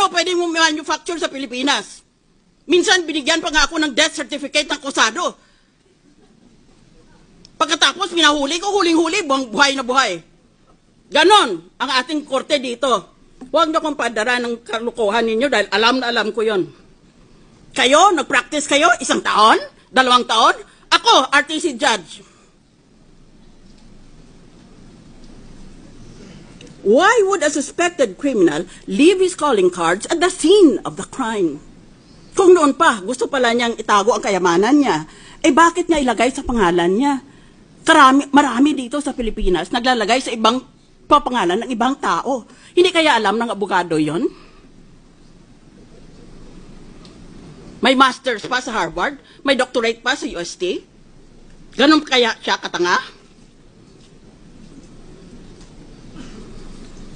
Paano pwede mo manufacture sa Pilipinas? Minsan, binigyan pa nga ako ng death certificate ng kusado. Pagkatapos, minahuli ko, huling-huli, buhay na buhay. Ganon ang ating korte dito. Huwag na kong padara ng kalukuhan ninyo dahil alam na alam ko yon. Kayo, nag-practice kayo, 1 taon, 2 taon. Ako, RTC judge. Why would a suspected criminal leave his calling cards at the scene of the crime? Kung noon pa, gusto pala niyang itago ang kayamanan niya, bakit niya ilagay sa pangalan niya? Marami dito sa Pilipinas naglalagay sa ibang papangalan ng ibang tao. Hindi kaya alam ng abogado yon? May master's pa sa Harvard, may doctorate pa sa UST. Ganun kaya siya katanga?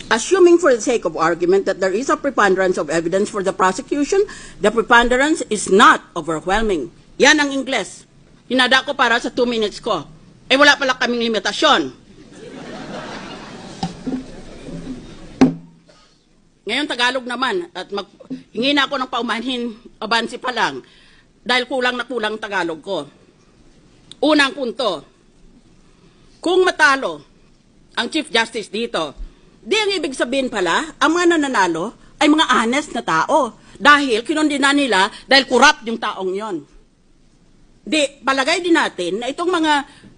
Assuming for the sake of argument that there is a preponderance of evidence for the prosecution, the preponderance is not overwhelming. Yan ang Ingles. Hinada ko para sa 2 minutes ko. Wala pala kaming limitasyon. Ngayon Tagalog naman, at hingi na ako ng paumanhin, abansi pa lang, dahil kulang na kulang Tagalog ko. Unang punto, kung matalo ang Chief Justice dito, di ang ibig sabihin pala, ang mga nananalo ay mga honest na tao. Dahil kinundina nila dahil corrupt yung taong yon. Di, palagay din natin na itong mga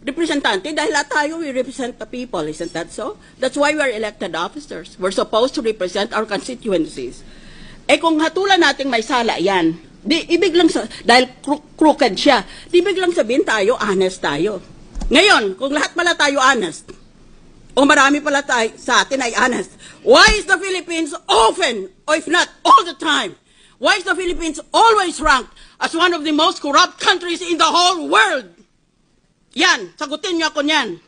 representante, dahil lahat tayo, we represent the people, isn't that so? That's why we are elected officers. We're supposed to represent our constituencies. Kung hatulan natin may sala yan, di, ibig lang dahil crooked siya, di ibig lang sabihin tayo, honest tayo. Ngayon, kung lahat pala tayo honest, o marami pala tayo sa atin ay honest, why is the Philippines often, or if not all the time, why is the Philippines always ranked as one of the most corrupt countries in the whole world? Yan, sagutin niyo ako niyan.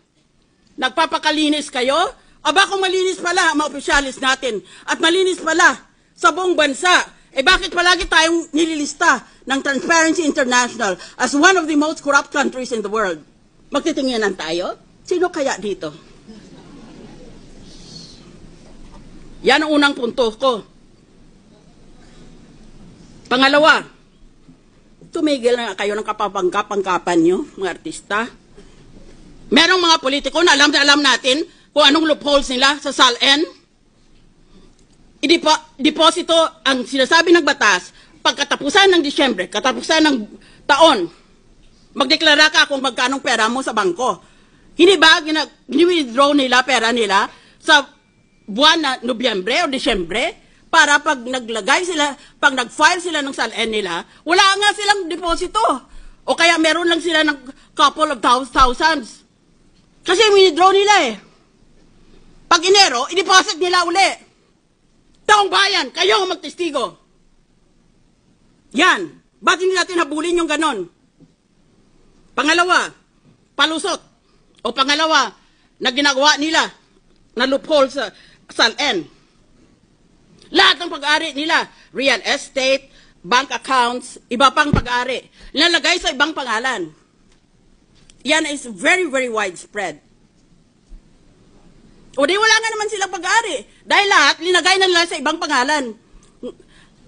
Nagpapakalinis kayo? Aba kung malinis pala ang mga opisyalis natin at malinis pala sa buong bansa, bakit palagi tayong nililista ng Transparency International as one of the most corrupt countries in the world? Magtitingnan tayo? Sino kaya dito? Yan ang unang punto ko. Pangalawa, tumigil na kayo ng kapapangkapan nyo, mga artista. Merong mga politiko na alam natin kung anong loopholes nila sa SALN. Deposito ang sinasabi ng batas pagkatapusan ng Disyembre, katapusan ng taon. Magdeklara ka kung magkanong pera mo sa bangko. Hindi ba gini-withdraw nila pera nila sa buwan na Nobyembre o Disyembre para pag naglagay sila, pag nag-file sila ng SALN nila, wala nga silang deposito. O kaya meron lang sila ng couple of thousands. Kasi withdraw nila Pag Enero, i-deposit nila uli. Taong bayan, kayo ang magtestigo. Yan. Ba't hindi natin habulin yung ganon? Pangalawa, palusot. O pangalawa, na ginagawa nila na loophole sa SALN. Lahat ng pag-ari nila, real estate, bank accounts, iba pang pag-ari, nilalagay sa ibang pangalan. Yan is very, very widespread. O di wala nga naman silang pag-ari. Dahil lahat, linagay na nila sa ibang pangalan.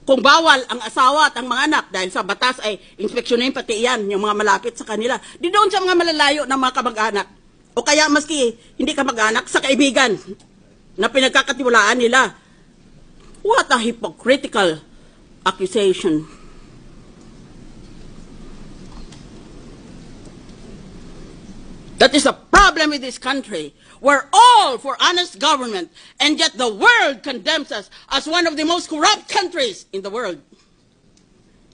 Kung bawal ang asawa at ang mga anak, dahil sa batas ay inspeksyonin pati yan, yung mga malapit sa kanila, di doon sa mga malalayo ng mga kamag-anak. O kaya maski hindi kamag-anak, sa kaibigan na pinagkakatiwalaan nila. What a hypocritical accusation. That is a problem with this country. We're all for honest government, and yet the world condemns us as one of the most corrupt countries in the world.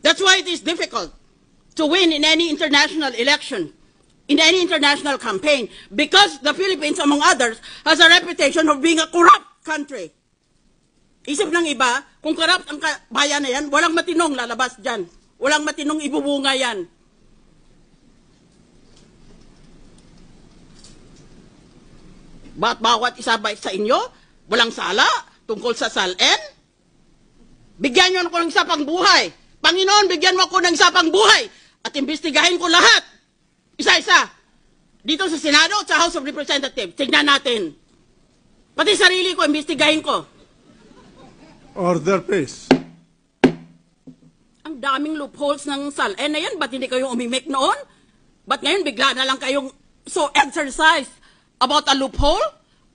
That's why it is difficult to win in any international election, in any international campaign, because the Philippines, among others, has a reputation of being a corrupt country. Isip ng iba, kung corrupt ang bayan na yan, walang matinong lalabas dyan. Walang matinong ibubunga yan. Ba't bawat isa ba sa inyo, walang sala tungkol sa SALN? Bigyan nyo ako ng isa pang buhay. Panginoon, bigyan mo ako ng isa pang buhay at imbestigahin ko lahat. Isa-isa. Dito sa Senado at sa House of Representatives, tignan natin. Pati sarili ko, imbestigahin ko. Order, please. Ang daming loopholes ng SALN na yan. Ba't hindi kayo umimik noon? Ba't ngayon bigla na lang kayong so exercised about a loophole?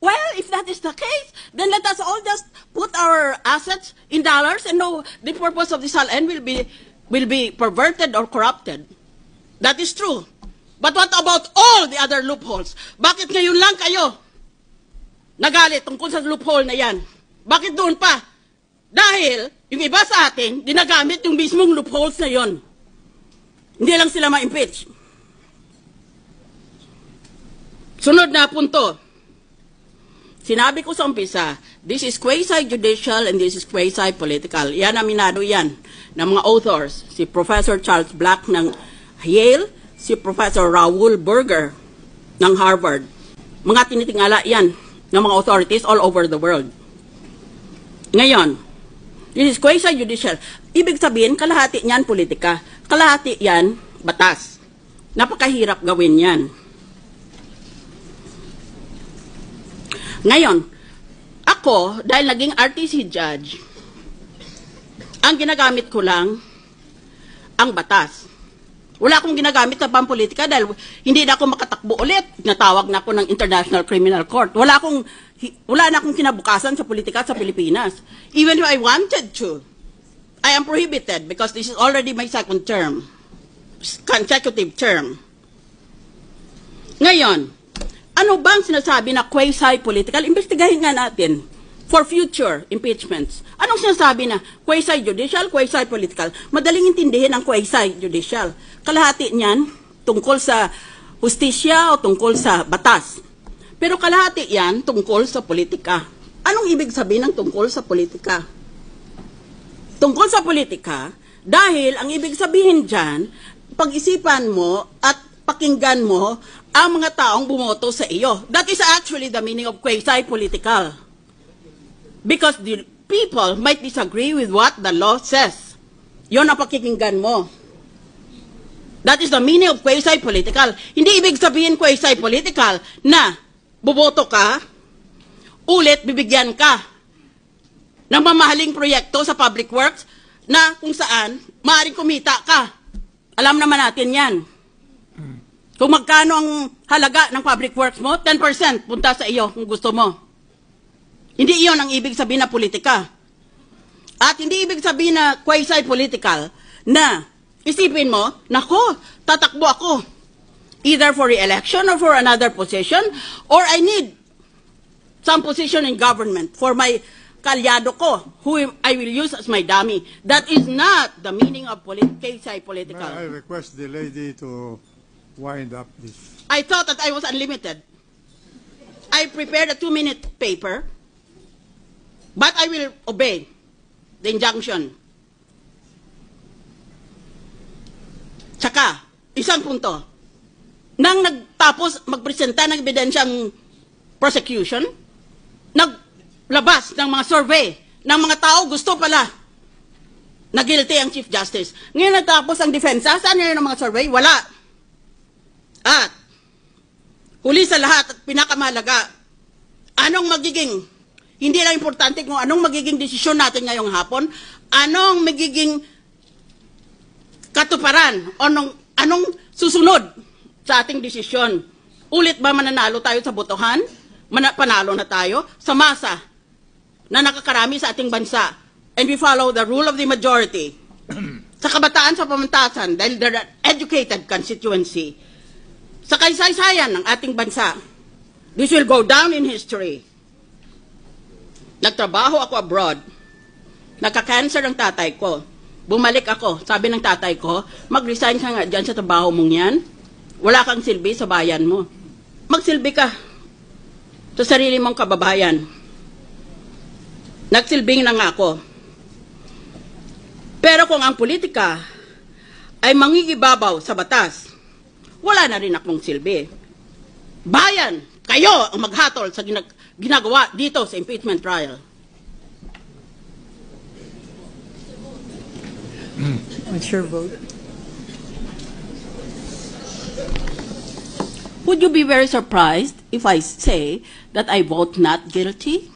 Well, if that is the case, then let us all just put our assets in dollars and know the purpose of the SALN will be perverted or corrupted. That is true. But what about all the other loopholes? Bakit ngayon lang kayo nagalit tungkol sa loophole na yan? Bakit doon pa? Dahil yung iba sa atin, ginagamit yung mismong loopholes na yon. Hindi lang sila ma-impeach. Sunod na punto. Sinabi ko sa umpisa, this is quasi-judicial and this is quasi-political. Yan, aminado yan ng mga authors. Si Professor Charles Black ng Yale, si Professor Raoul Berger ng Harvard. Mga tinitingala yan ng mga authorities all over the world. Ngayon, this is quasi-judicial. Ibig sabihin, kalahati niyan politika. Kalahati yan batas. Napakahirap gawin yan. Ngayon, ako, dahil naging RTC judge, ang ginagamit ko lang ang batas. Wala akong ginagamit sa pampolitika dahil hindi na ako makatakbo ulit. Natawag na ako ng International Criminal Court. Wala na akong kinabukasan sa politika sa Pilipinas. Even if I wanted to, I am prohibited because this is already my second term, consecutive term. Ngayon, ano bang sinasabi na quasi-political? Investigahin nga natin for future impeachments. Anong sinasabi na quasi-judicial, quasi-political? Madaling intindihin ang quasi-judicial. Kalahati niyan tungkol sa hustisya o tungkol sa batas. Pero kalahati yan tungkol sa politika. Anong ibig sabihin ng tungkol sa politika? Tungkol sa politika, dahil ang ibig sabihin dyan, pag-isipan mo at pakinggan mo ang mga taong bumoto sa iyo. That is actually the meaning of quasi-political. Because the people might disagree with what the law says. Yun ang pakikinggan mo. That is the meaning of quasi-political. Hindi ibig sabihin quasi-political na buboto ka, ulit bibigyan ka ng mamahaling proyekto sa public works na kung saan maaaring kumita ka. Alam naman natin yan. Kung magkano ang halaga ng public works mo, 10% punta sa iyo kung gusto mo. Hindi iyon ang ibig sabihin na politika. At hindi ibig sabihin na quasi-political na isipin mo, nako, tatakbo ako. Either for re-election or for another position, or I need some position in government for my kalyado ko, who I will use as my dummy. That is not the meaning of quasi-political. May I request the lady to wind up this. I thought that I was unlimited. I prepared a 2-minute paper, but I will obey the injunction. Tsaka, isang punto. Nang nagtapos magpresenta ng ebidensyang prosecution, naglabas ng mga survey ng mga tao gusto pala na guilty ang Chief Justice. Ngayon nagtapos ang defensa, saan yun ang mga survey? Wala. At, huli sa lahat at pinakamahalaga, anong magiging, hindi lang importante kung anong magiging desisyon natin ngayong hapon, anong magiging katuparan, anong susunod sa ating desisyon. Ulit ba mananalo tayo sa botohan? Panalo na tayo sa masa na nakakarami sa ating bansa. And we follow the rule of the majority. Sa kabataan sa pamantasan, dahil they're an educated constituency, sa kaysaysayan ng ating bansa, this will go down in history. Nagtrabaho ako abroad. Nagka-cancer ang tatay ko. Bumalik ako. Sabi ng tatay ko, mag-resign ka nga dyan sa trabaho mong yan. Wala kang silbi sa bayan mo. Magsilbi ka sa sarili mong kababayan. Nagsilbing na nga ako. Pero kung ang politika ay mangigibabaw sa batas, wala na rin akong silbi. Bayan, kayo ang maghatol sa ginagawa dito sa impeachment trial. What's your vote? Would you be very surprised if I say that I vote not guilty?